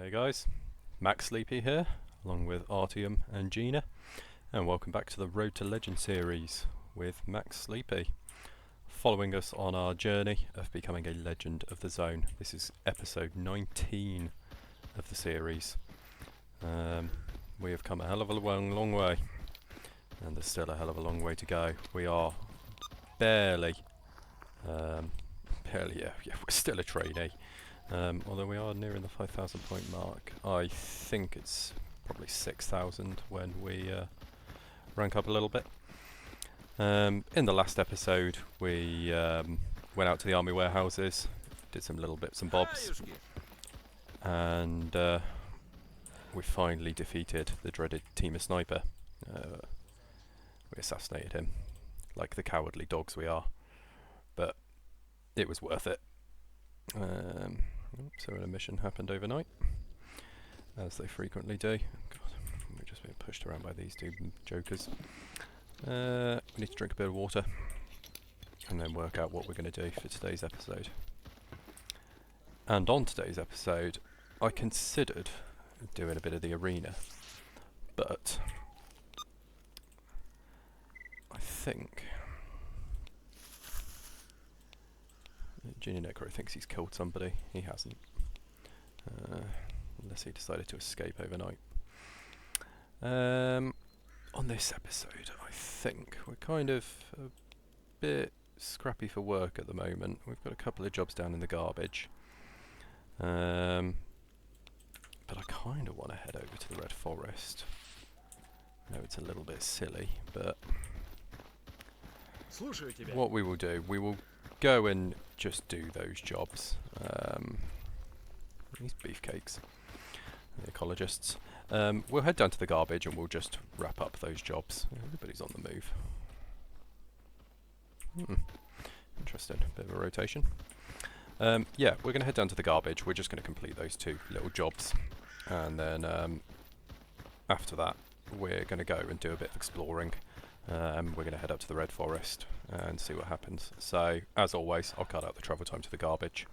Hey guys, Max Sleepy here, along with Artyom and Gina, and welcome back to the Road to Legend series with Max Sleepy. Following us on our journey of becoming a legend of the zone. This is episode 19 of the series. We have come a hell of a long way, and there's still a hell of a long way to go. We are barely, yeah, we're still a trainee. Although we are nearing the 5,000 point mark. I think it's probably 6,000 when we rank up a little bit. In the last episode we went out to the army warehouses, did some little bits and bobs, and we finally defeated the dreaded team of sniper. We assassinated him, like the cowardly dogs we are, but it was worth it. So a mission happened overnight, as they frequently do. God, we're just being pushed around by these two jokers. We need to drink a bit of water, and then work out what we're going to do for today's episode. And on today's episode, I considered doing a bit of the arena, but I think Junior Necro thinks he's killed somebody. He hasn't. Unless he decided to escape overnight. On this episode, I think we're kind of a bit scrappy for work at the moment. We've got a couple of jobs down in the garbage. But I kind of want to head over to the Red Forest. I know it's a little bit silly, but what we will do, we will go and just do those jobs. These beefcakes, the ecologists. We'll head down to the garbage and we'll just wrap up those jobs. Everybody's on the move. Interesting, bit of a rotation. Yeah, we're going to head down to the garbage. We're just going to complete those two little jobs, and then after that we're going to go and do a bit of exploring. We're going to head up to the Red Forest and see what happens. So, as always, I'll cut out the travel time to the garbage.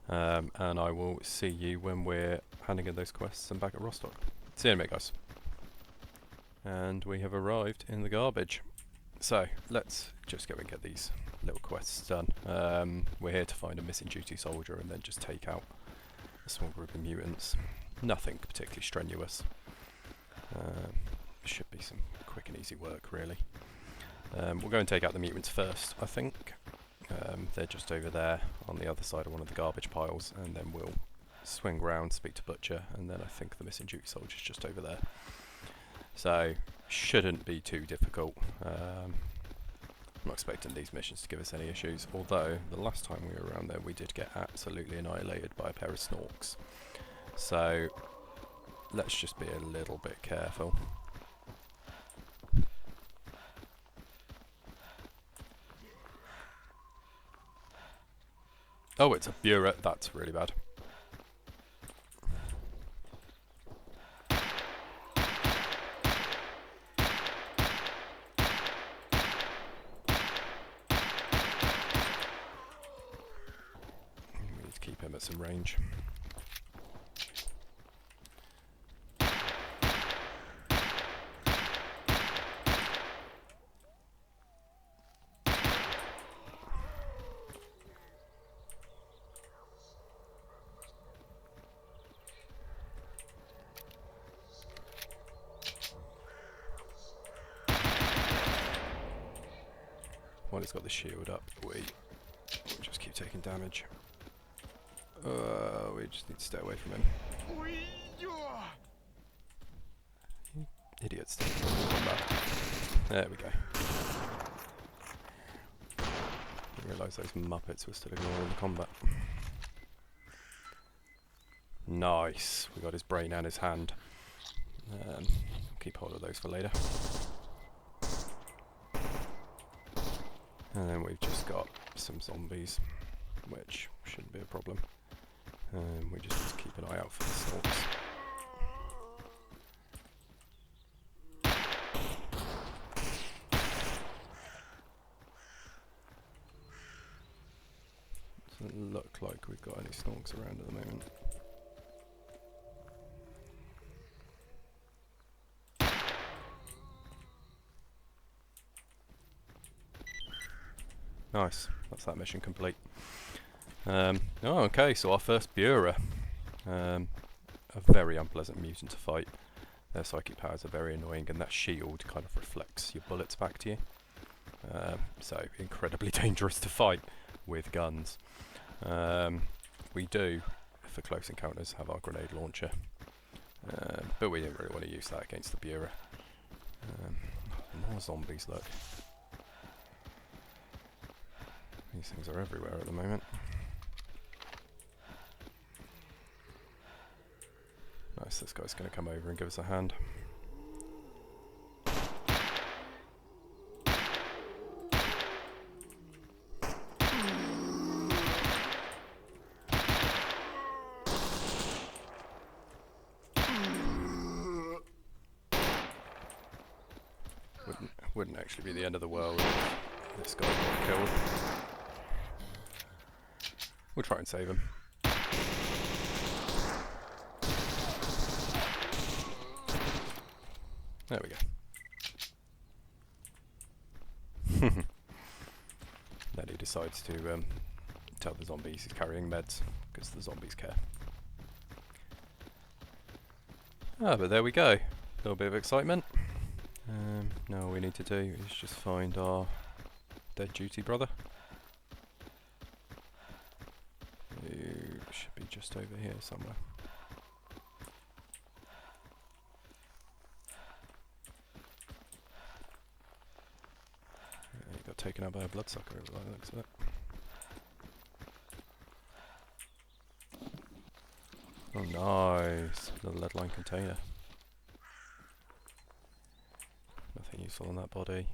And I will see you when we're handing in those quests and back at Rostock. See you in a minute, guys. And we have arrived in the garbage. So, let's just go and get these little quests done. We're here to find a missing duty soldier and then just take out a small group of mutants. Nothing particularly strenuous. Should be some quick and easy work, really. We'll go and take out the mutants first, I think. They're just over there on the other side of one of the garbage piles, and then we'll swing round, speak to Butcher, and then I think the missing duty soldier's just over there. So, shouldn't be too difficult. I'm not expecting these missions to give us any issues, although the last time we were around there we did get absolutely annihilated by a pair of snorks. So, let's just be a little bit careful. Oh, it's a burette. That's really bad. We need to keep him at some range. While he's got the shield up, we just keep taking damage. We just need to stay away from him. You idiots. There we go. Didn't realise those Muppets were still ignoring the combat. Nice. We got his brain and his hand. Keep hold of those for later. And then we've just got some zombies, which shouldn't be a problem. We just need to keep an eye out for the snorks. Doesn't look like we've got any snorks around at the moment. Nice. That's that mission complete. Oh, okay, so our first Bureau. A very unpleasant mutant to fight. Their psychic powers are very annoying, and that shield kind of reflects your bullets back to you. So incredibly dangerous to fight with guns. We do, for close encounters, have our grenade launcher. But we didn't really want to use that against the Bureau. More zombies, look. These things are everywhere at the moment. Nice, this guy's going to come over and give us a hand. Wouldn't actually be the end of the world if this guy got killed. We'll try and save him. There we go. Then he decides to tell the zombies he's carrying meds, because the zombies care. But there we go. A little bit of excitement. Now all we need to do is just find our dead duty brother, who should be just over here somewhere. He got taken out by a bloodsucker by the looks of it. Oh nice, the lead line container. Nothing useful on that body.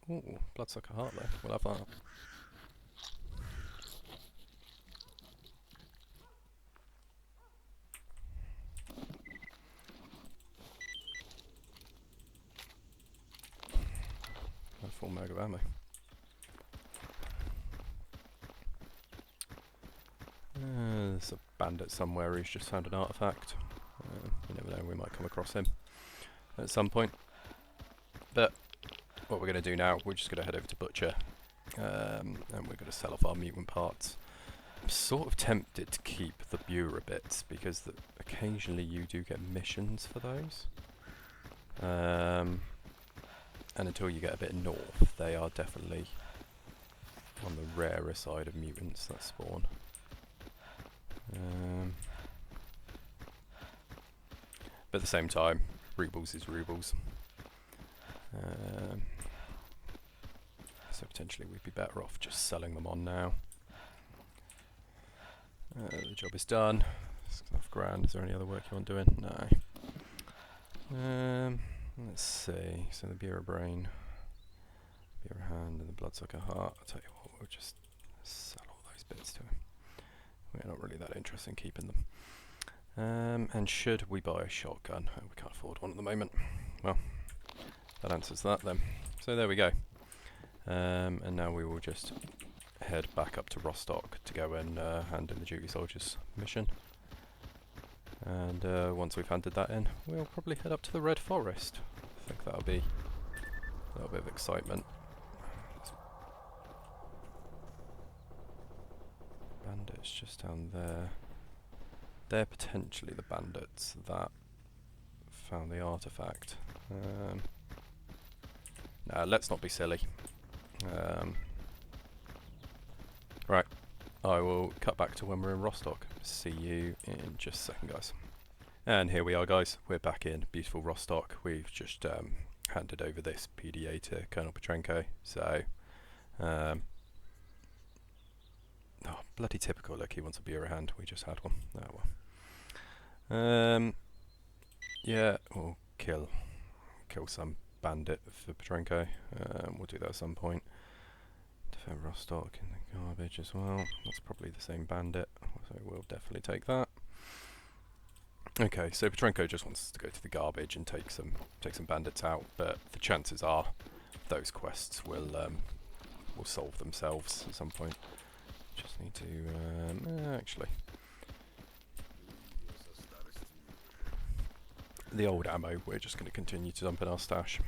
Ooh, bloodsucker heart though. We'll have that. A full mag of ammo. There's a bandit somewhere who's just found an artifact. You never know, we might come across him at some point. But what we're going to do now, we're just going to head over to Butcher, and we're going to sell off our mutant parts. I'm sort of tempted to keep the Bureau bits, because occasionally you do get missions for those. And until you get a bit north, they are definitely on the rarer side of mutants that spawn. But at the same time, roubles is roubles. So potentially we'd be better off just selling them on now. The job is done. £6.5 grand. Is there any other work you want doing? No. Let's see. So the Bureau brain, Bureau hand, and the bloodsucker heart. I'll tell you what, we'll just sell all those bits to him. We're not really that interested in keeping them. And should we buy a shotgun? Oh, we can't afford one at the moment. Well, that answers that then. So there we go. And now we will just head back up to Rostock to go and hand in the duty soldiers mission. And once we've handed that in, we'll probably head up to the Red Forest. I think that'll be a little bit of excitement. Bandits just down there. They're potentially the bandits that found the artifact. Nah, let's not be silly. Right, I will cut back to when we're in Rostock. See you in just a second, guys. And here we are, guys. We're back in beautiful Rostock. We've just handed over this PDA to Colonel Petrenko. So, oh, bloody typical. Look, he wants a Bureau hand. We just had one. Oh well. Yeah, we'll kill some bandit for Petrenko. We'll do that at some point. Defend Rostock in the garbage as well. That's probably the same bandit, so we'll definitely take that. Okay, so Petrenko just wants us to go to the garbage and take some bandits out, but the chances are those quests will solve themselves at some point. Just need to actually. The old ammo, we're just going to continue to dump in our stash.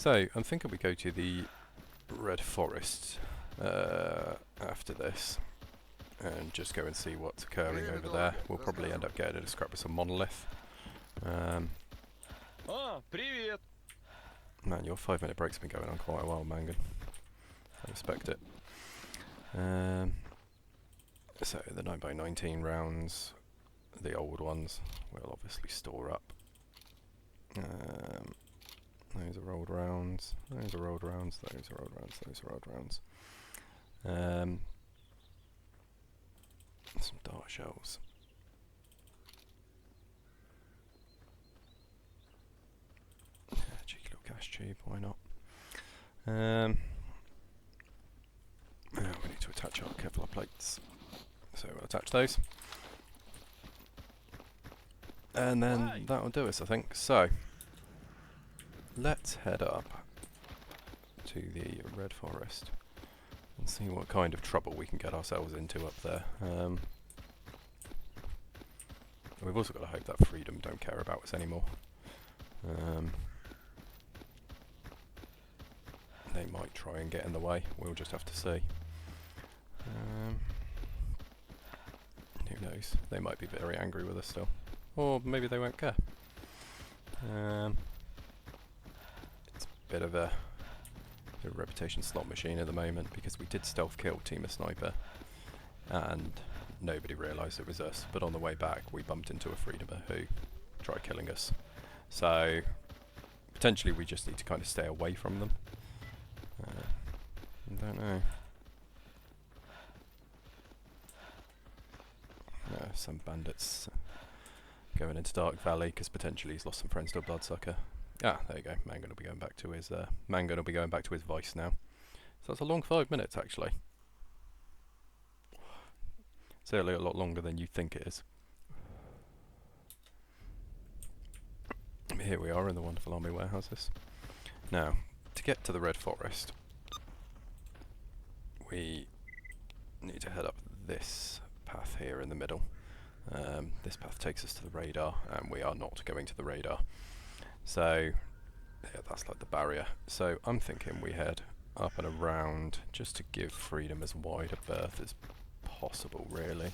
So, I'm thinking we go to the Red Forest after this, and just go and see what's occurring over there. We'll probably end up getting a scrap with some monolith. Man, your 5-minute break's been going on quite a while, Mangan. I respect it. So the 9x19 rounds, the old ones, we'll obviously store up. Those are old rounds, those are old rounds, those are old rounds, those are old rounds. Some dart shells. Yeah, cheeky little cash tube, why not? We need to attach our Kevlar plates. So we'll attach those. And then that'll do us, I think. So, let's head up to the Red Forest and see what kind of trouble we can get ourselves into up there. We've also got to hope that Freedom don't care about us anymore. They might try and get in the way, we'll just have to see. Who knows, they might be very angry with us still. Or maybe they won't care. It's a bit of a reputation slot machine at the moment, because we did stealth kill Team of Sniper and nobody realised it was us, but on the way back we bumped into a Freedomer who tried killing us. So potentially we just need to kind of stay away from them. I don't know. Some bandits going into Dark Valley because potentially he's lost some friends to a bloodsucker. Ah, there you go. Mangan will be going back to his vice now. So that's a long 5 minutes actually. Certainly a lot longer than you think it is. Here we are in the wonderful army warehouses. Now, to get to the Red Forest, we need to head up this path here in the middle. This path takes us to the radar, and we are not going to the radar. So, yeah, that's like the barrier. So I'm thinking we head up and around just to give Freedom as wide a berth as possible, really.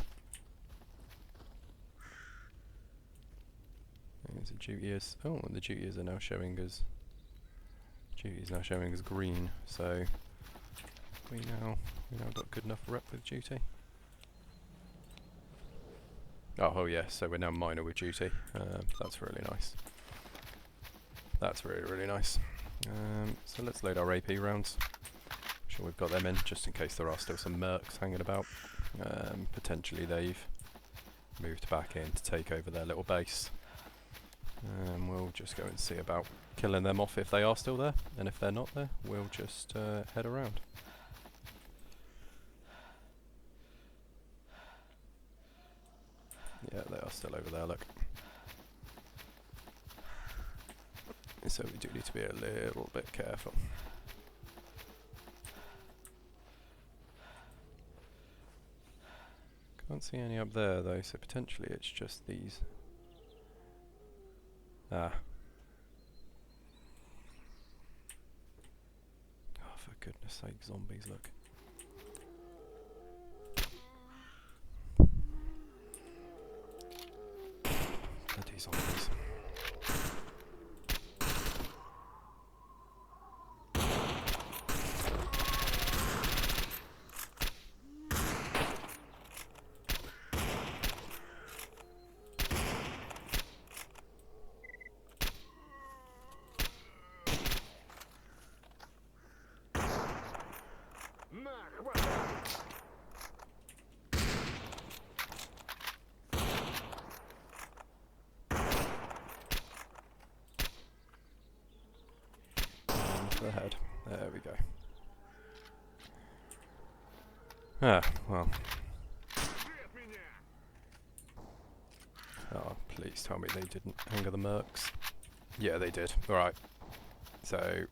There's a duty is. Oh, and the duties are now showing as. Duty is now showing as green. So we now got good enough rep with duty. Oh yes, so we're now minor with duty. That's really nice. That's really nice. So let's load our AP rounds. Sure we've got them in, just in case there are still some mercs hanging about. Potentially they've moved back in to take over their little base. We'll just go and see about killing them off if they are still there, and if they're not there, we'll just head around. Yeah, they are still over there, look. So we do need to be a little bit careful. Can't see any up there though, so potentially it's just these. Ah. Oh, for goodness sake, zombies, look. Bloody zombies. The head. There we go. Ah, well. Oh, please tell me they didn't anger the mercs. Yeah, they did. Alright. So,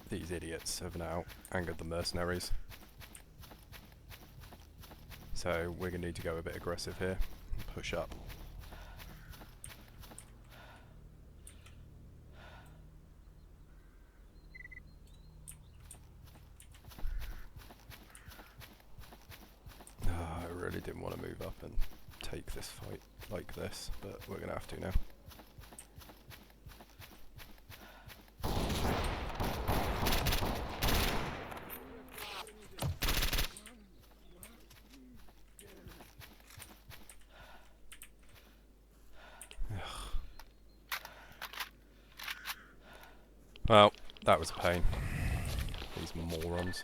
these idiots have now angered the mercenaries. So, we're going to need to go a bit aggressive here. Push up. really didn't want to move up and take this fight like this, but we're going to have to now. Well, that was a pain. These morons.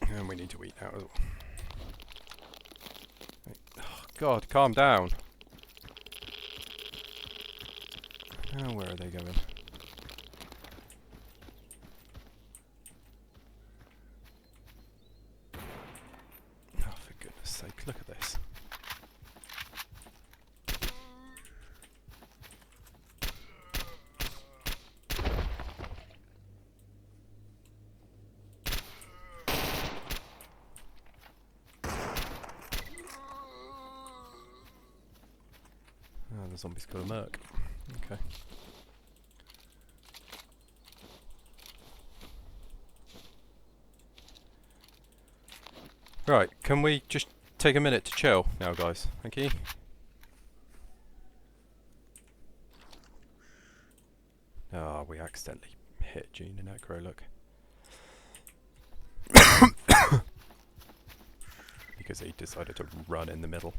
And we need to eat out as well. Oh, God, calm down. Oh, where are they going? Oh, for goodness sake, look at this. Oh, the zombie's got a merc. Okay. Right, can we just take a minute to chill now, guys? Thank you. Ah, we accidentally hit Gene and Necro, look. Because he decided to run in the middle.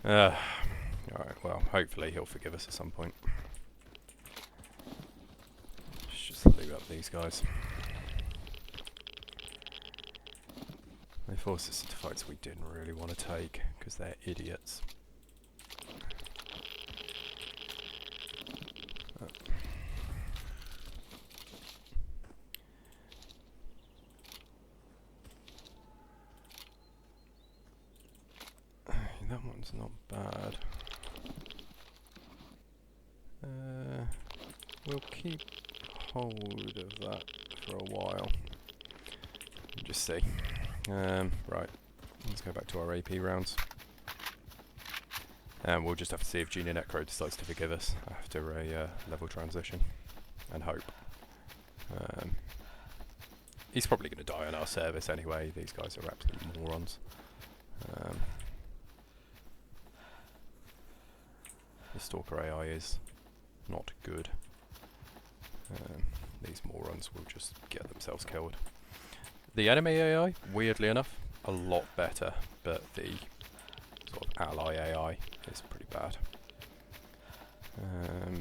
Alright, well, hopefully he'll forgive us at some point. Let's just loot up these guys. They forced us into fights we didn't really want to take, because they're idiots. That one's not bad. We'll keep hold of that for a while. And just see. Right, let's go back to our AP rounds. And we'll just have to see if Genie Necro decides to forgive us after a level transition. And hope. He's probably going to die on our service anyway. These guys are absolute morons. The Stalker AI is not good. These morons will just get themselves killed. The enemy AI, weirdly enough, a lot better, but the sort of ally AI is pretty bad.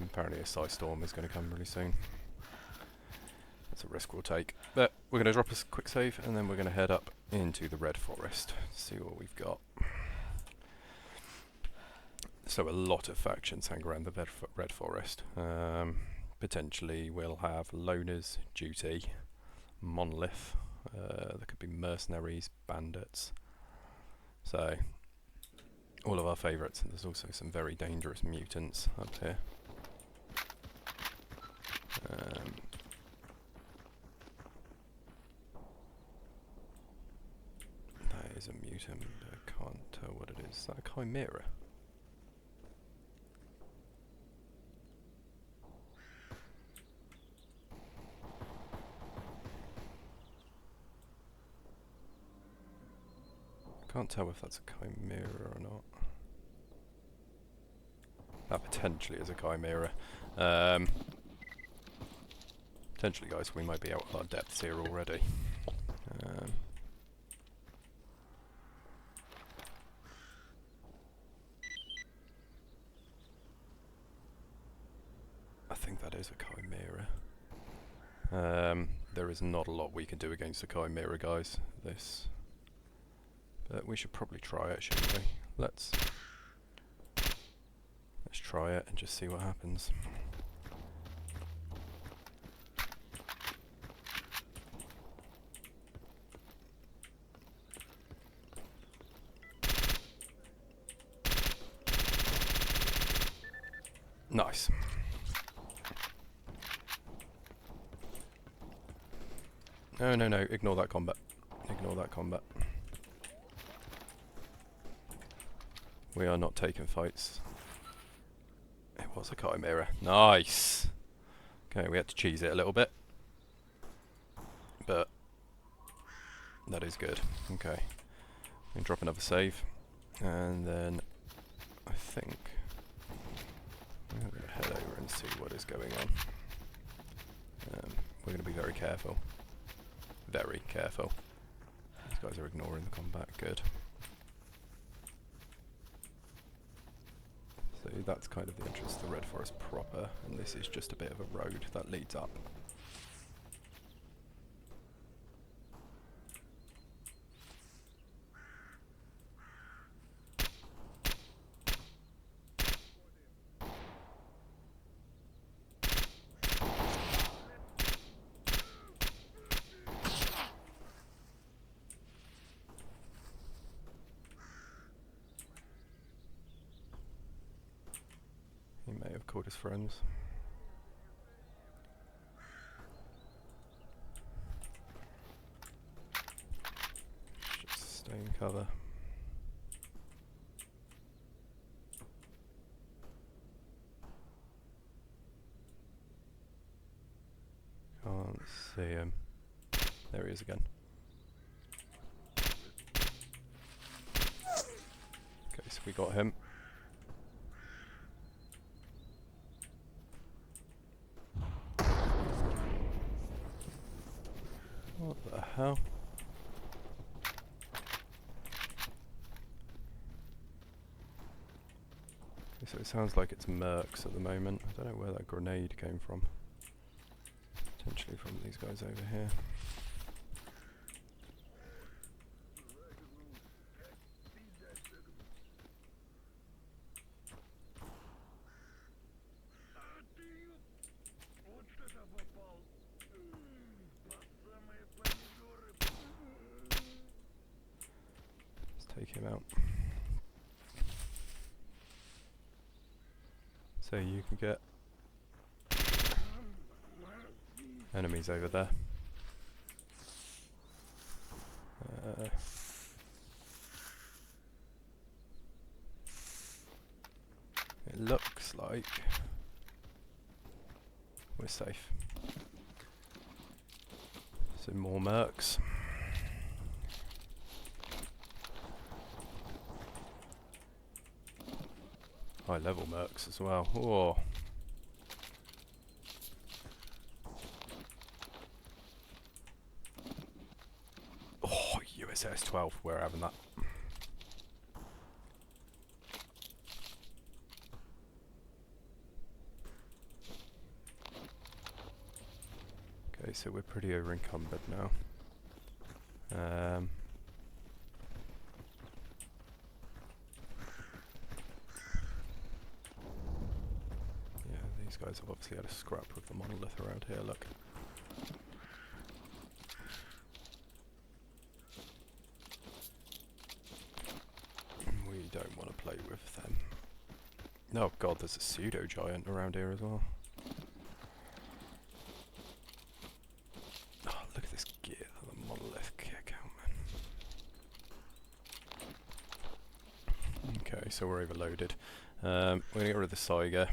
Apparently a Psy Storm is going to come really soon. That's a risk we'll take. But we're going to drop a quick save, and then we're going to head up into the Red Forest, see what we've got. So a lot of factions hang around the Red Forest. Potentially we'll have Loners, Duty, Monolith. There could be mercenaries, bandits. So all of our favourites, and there's also some very dangerous mutants up here. That is a mutant, I can't tell what it is. Is that a chimera? Can't tell if that's a chimera or not. That potentially is a chimera. Potentially, guys, we might be out of our depths here already. I think that is a chimera. There is not a lot we can do against a chimera, guys. But we should probably try it, shouldn't we? Let's try it and just see what happens. Nice. No, no, no, ignore that combat. Ignore that combat. We are not taking fights. It was a chimera. Nice! Okay, we had to cheese it a little bit. But That is good. Okay. We can drop another save. And then I think I'm going to head over and see what is going on. We're going to be very careful. Very careful. These guys are ignoring the combat. Good. So that's kind of the entrance to the Red Forest proper, and this is just a bit of a road that leads up. He may have called his friends. Just stay in cover. Can't see him. There he is again. Okay, so we got him. What the hell? Okay, so it sounds like it's mercs at the moment. I don't know where that grenade came from. Potentially from these guys over here. Let's take him out. So you can get enemies over there. It looks like we're safe. Some more mercs. High level mercs as well. Whoa. Oh, USS 12, we're having that. Okay, so we're pretty over encumbered now. These guys have obviously had a scrap with the monolith around here, look. We don't want to play with them. Oh god, there's a pseudo-giant around here as well. Oh, look at this gear that the monolith kick out, man. Okay, so we're overloaded. We're going to get rid of the Saiga.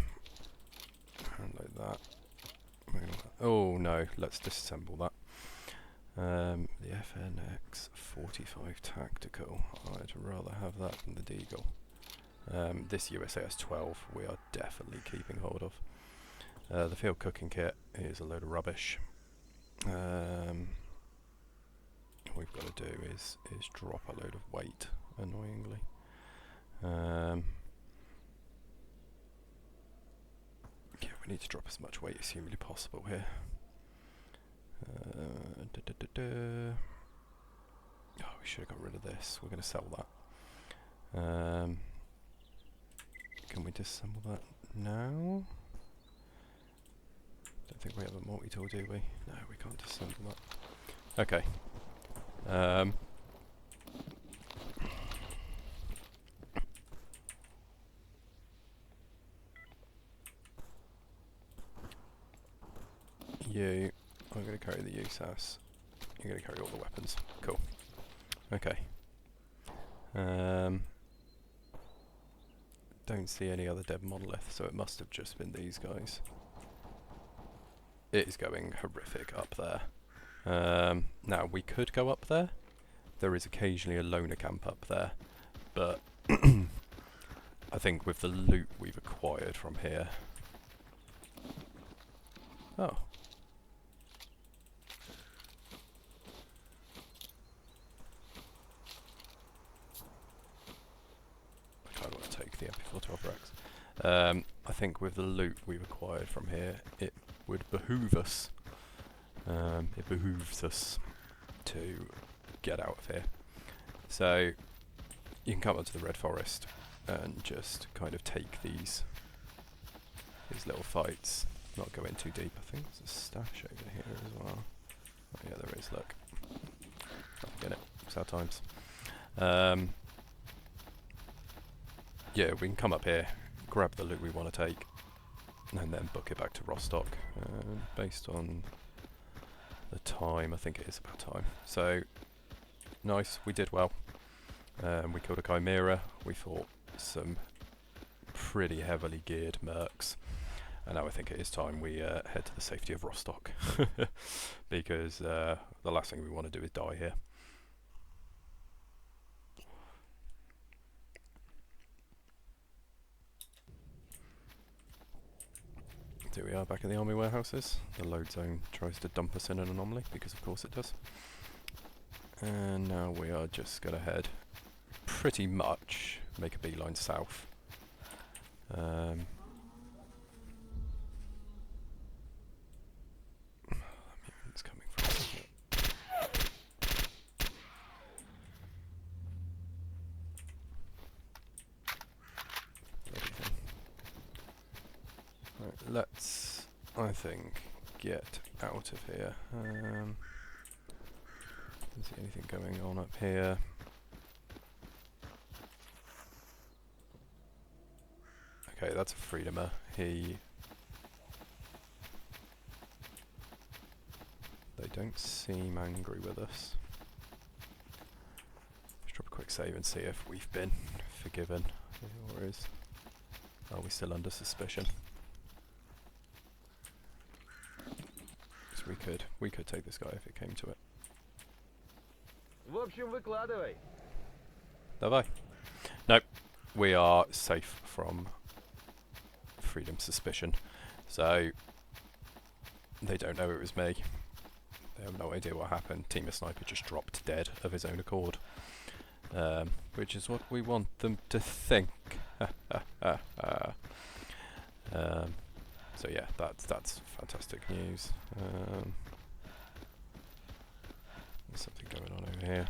Like that. Oh no, let's disassemble that. The FNX 45 Tactical. I'd rather have that than the Deagle. This USAS 12 we are definitely keeping hold of. The field cooking kit is a load of rubbish. What we've got to do is drop a load of weight, annoyingly. Yeah, we need to drop as much weight as humanly possible here. Oh, we should have got rid of this. We're going to sell that. Can we disassemble that now? Don't think we have a multi-tool, do we? No, we can't disassemble that. Okay. I'm going to carry the USAS. You're going to carry all the weapons. Cool. Okay. Don't see any other dead monolith, so it must have just been these guys. It is going horrific up there. Now, we could go up there, there is occasionally a loner camp up there, but I think with the loot we've acquired from here... Oh. I kind of want to take the MP412 Rex. I think with the loot we've acquired from here, it would behoove us. It behooves us to get out of here. So you can come up to the Red Forest and just kind of take these little fights. Not go in too deep. I think there's a stash over here as well. Oh yeah, there is. Look, I get it. Sad times. Yeah, we can come up here, grab the loot we want to take, and then book it back to Rostock. Based on the time, I think it is about time. So nice, we did well. We killed a Chimera. We fought some pretty heavily geared mercs. And now I think it is time we head to the safety of Rostock. Because the last thing we want to do is die here. Here we are back in the army warehouses. The load zone tries to dump us in an anomaly, because of course it does. And now we are just going to head pretty much, make a beeline south. It's coming from here. Right, let's, I think, get out of here. Is there anything going on up here? Okay, that's a freedomer. They don't seem angry with us. Let's drop a quick save and see if we've been forgiven. Or are we still under suspicion? So we could take this guy if it came to it. В общем, выкладывай. Давай. Nope. We are safe from freedom suspicion. So they don't know it was me. They have no idea what happened. Team of Sniper just dropped dead of his own accord. Which is what we want them to think. So yeah, that's fantastic news. There's something going on over here.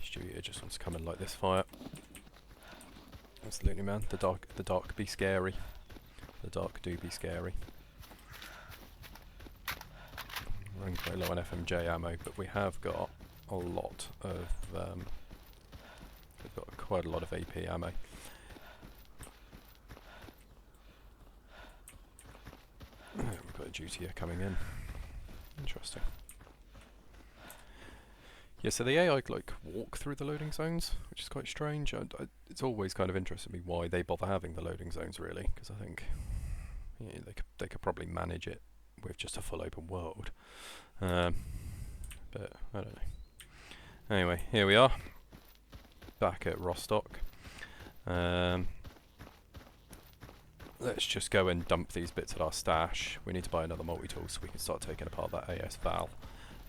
Studio just wants to come and light this fire. Absolutely, man. The dark be scary. The dark do be scary. We're running quite low on FMJ ammo, but we have got a lot of we've got quite a lot of AP ammo. We've got a Jutier coming in. Interesting. Yeah, so the AI like walk through the loading zones, which is quite strange. It's always kind of interested me why they bother having the loading zones, really, because I think they could probably manage it with just a full open world. But I don't know. Anyway, here we are, back at Rostock. Let's just go and dump these bits at our stash. We need to buy another multi-tool so we can start taking apart that AS Val.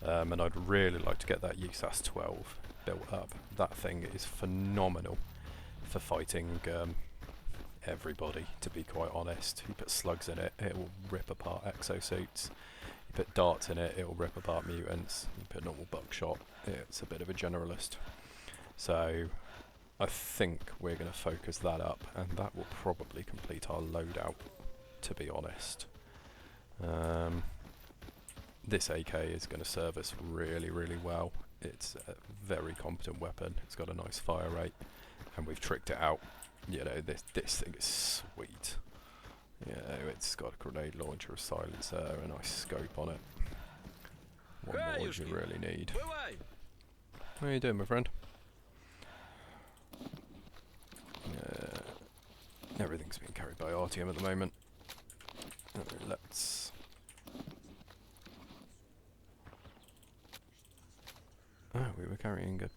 And I'd really like to get that USAS 12 built up. That thing is phenomenal for fighting everybody, to be quite honest. You put slugs in it, it will rip apart exosuits. You put darts in it, it will rip apart mutants. You put normal buckshot, it's a bit of a generalist. So I think we're going to focus that up, and that will probably complete our loadout, to be honest. This AK is going to serve us really, really well. It's a very competent weapon. It's got a nice fire rate, and we've tricked it out. You know, this thing is sweet. You know, it's got a grenade launcher, a silencer, a nice scope on it. What more do you really need? How are you doing, my friend? Everything's being carried by RTM at the moment. Let's we were carrying a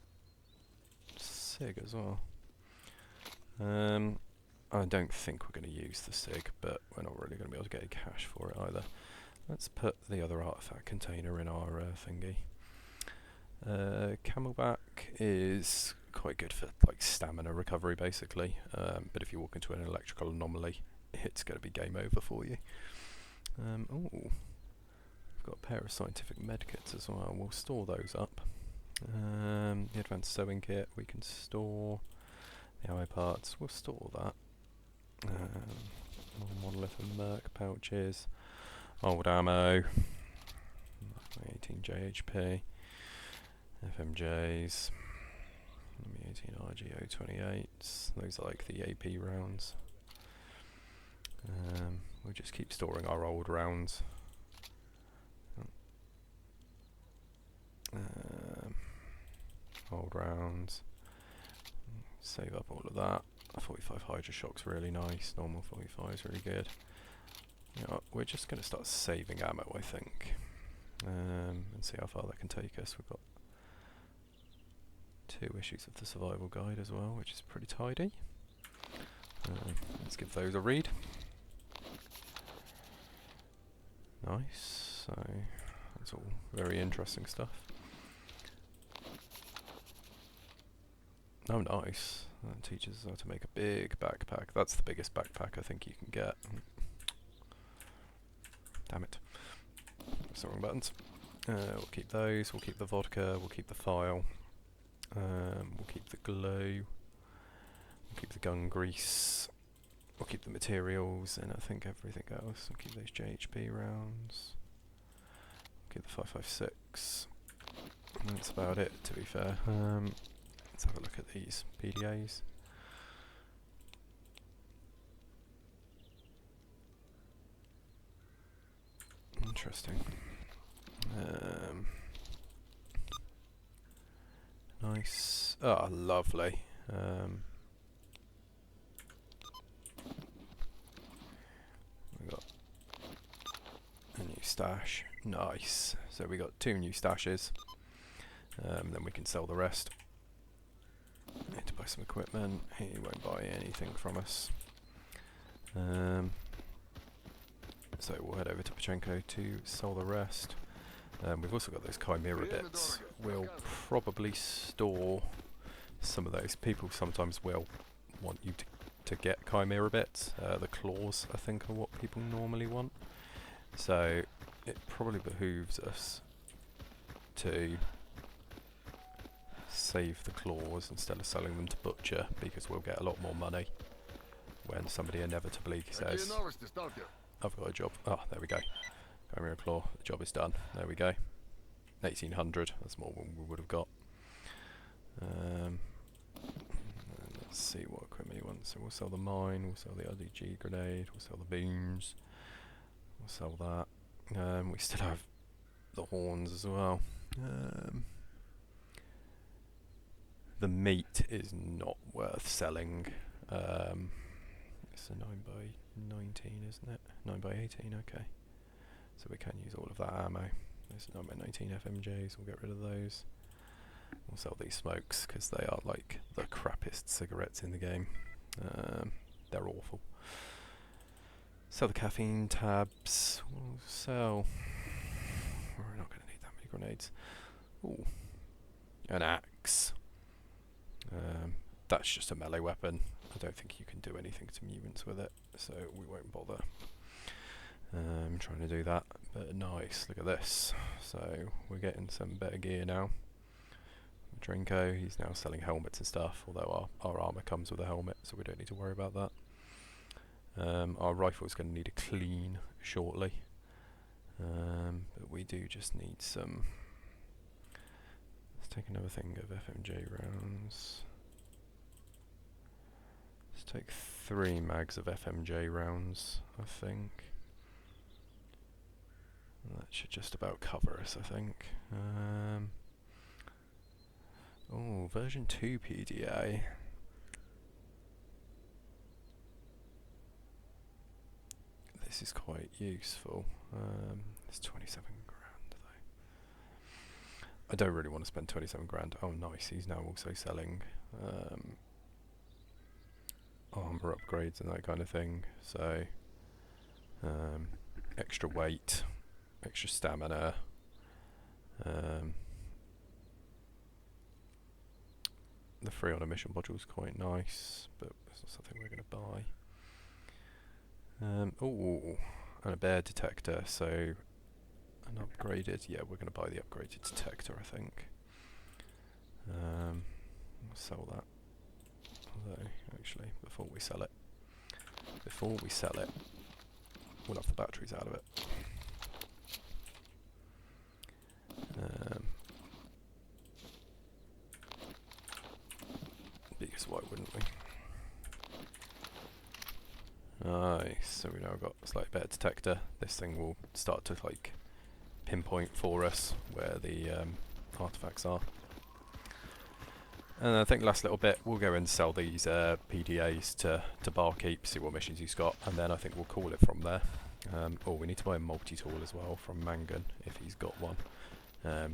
SIG as well. I don't think we're going to use the SIG, but we're not really going to be able to get any cash for it either. Let's put the other artifact container in our thingy. Camelback is quite good for like stamina recovery basically, but if you walk into an electrical anomaly, it's going to be game over for you. Oh, we've got a pair of scientific medkits as well. We'll store those up. The advanced sewing kit we can store. The ammo parts, we'll store that. More monolith and merc pouches. Old ammo. 18 JHP. FMJs. 18 RGO28s. Those are like the AP rounds. We'll just keep storing our old rounds. Old rounds. Save up all of that. 45 Hydra Shock's really nice. Normal 45 is really good. You know, we're just going to start saving ammo, I think, and see how far that can take us. We've got 2 issues of the survival guide as well, which is pretty tidy. Let's give those a read. Nice. So that's all very interesting stuff. Oh, nice. That teaches us how to make a big backpack. That's the biggest backpack I think you can get. Damn it. That's the wrong buttons. We'll keep those, we'll keep the vodka, we'll keep the file. We'll keep the glue. We'll keep the gun grease. We'll keep the materials, and I think everything else. We'll keep those JHP rounds. Keep the 5.56. And that's about it, to be fair. Let's have a look at these PDAs. Interesting. Nice. Oh, lovely. We got a new stash. Nice. So we got 2 new stashes. Then we can sell the rest. Need to buy some equipment. He won't buy anything from us. So we'll head over to Pachenko to sell the rest. We've also got those chimera bits. We'll probably store some of those. People sometimes will want you to get chimera bits. The claws, I think, are what people normally want. So it probably behooves us to save the claws instead of selling them to Butcher, because we'll get a lot more money when somebody inevitably says, I've got a job. Oh, there we go. Chimera claw, the job is done. There we go. 1800, that's more than we would have got. Let's see what equipment he wants. So we'll sell the mine, we'll sell the RDG grenade, we'll sell the beams, we'll sell that. We still have the horns as well. The meat is not worth selling. It's a 9x19, isn't it? 9x18, okay. So we can use all of that ammo. There's 9x19 FMJs, we'll get rid of those. We'll sell these smokes, because they are like the crappiest cigarettes in the game. They're awful. Sell the caffeine tabs. We'll sell... We're not going to need that many grenades. Ooh. An axe. That's just a melee weapon. I don't think you can do anything to mutants with it, so we won't bother trying to do that. But nice, look at this. So we're getting some better gear now. Drinko, he's now selling helmets and stuff, although our armour comes with a helmet, so we don't need to worry about that. Our rifle's going to need a clean shortly, but we do just need some... Let's take another thing of FMJ rounds. Let's take 3 mags of FMJ rounds, I think. That should just about cover us, I think. Oh, version 2 PDA. This is quite useful. It's 27 grand I don't really want to spend 27 grand. Oh, nice. He's now also selling armor upgrades and that kind of thing. So, extra weight, extra stamina. The free on a mission module is quite nice, but it's not something we're going to buy. Oh, and a bear detector. So, an upgraded. Yeah, we're going to buy the upgraded detector, I think. We'll sell that. Although, actually, before we sell it, we'll have the batteries out of it. Because why wouldn't we? Nice, so we now got a slightly better detector. This thing will start to like pinpoint for us where the artifacts are. And I think last little bit, we'll go and sell these PDAs to Barkeep, see what missions he's got, and then I think we'll call it from there. Oh, we need to buy a multi-tool as well from Mangan, if he's got one,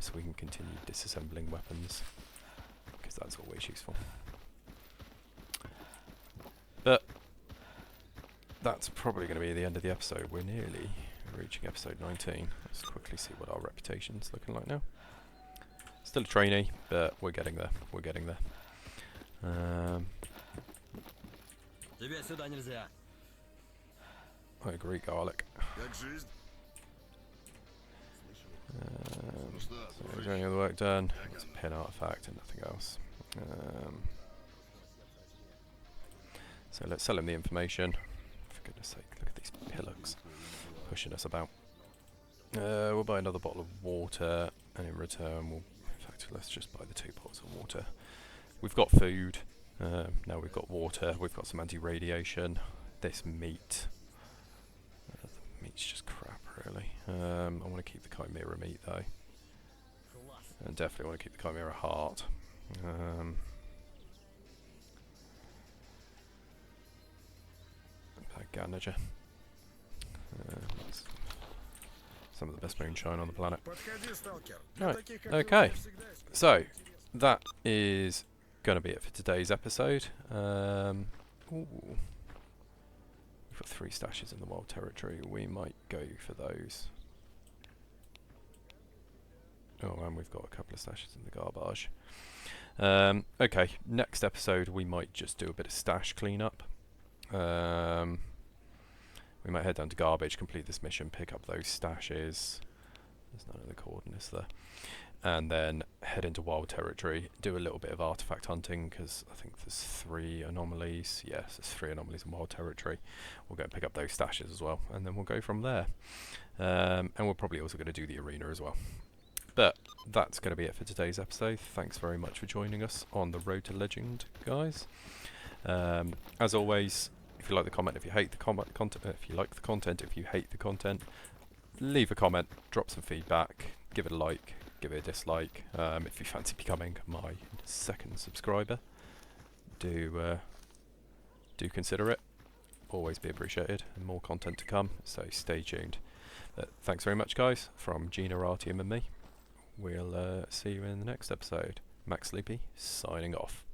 so we can continue disassembling weapons, because that's always useful. But that's probably going to be the end of the episode. We're nearly reaching episode 19. Let's quickly see what our reputation's looking like now. Still a trainee, but we're getting there. We're getting there. I agree, garlic. So is there any other work done? It's a pin artifact and nothing else. So let's sell him the information. For goodness sake, look at these pillocks pushing us about. We'll buy another bottle of water, and in return we'll... In fact, let's just buy the 2 bottles of water. We've got food. Now we've got water. We've got some anti-radiation. This meat. The meat's just crap, really. I want to keep the chimera meat, though. And definitely want to keep the chimera heart. Ganager. Some of the best moonshine on the planet. Right, okay. So, that is going to be it for today's episode. Ooh. We've got 3 stashes in the wild territory. We might go for those. Oh, and we've got a couple of stashes in the garbage. Okay, next episode we might just do a bit of stash cleanup. We might head down to garbage, complete this mission, pick up those stashes. There's none of the coordinates there. And then head into wild territory, do a little bit of artifact hunting, because I think there's 3 anomalies. Yes, there's 3 anomalies in wild territory. We'll go and pick up those stashes as well, and then we'll go from there. And we're probably also going to do the arena as well. But that's going to be it for today's episode. Thanks very much for joining us on the Road to Legend, guys. As always, if you like the comment, if you hate the content, if you like the content, if you hate the content, leave a comment, drop some feedback, give it a like, give it a dislike. If you fancy becoming my 2nd subscriber, do consider it. Always be appreciated, and more content to come, so stay tuned. Thanks very much, guys, from Gina, Artyom and me. We'll see you in the next episode. Max Sleepy, signing off.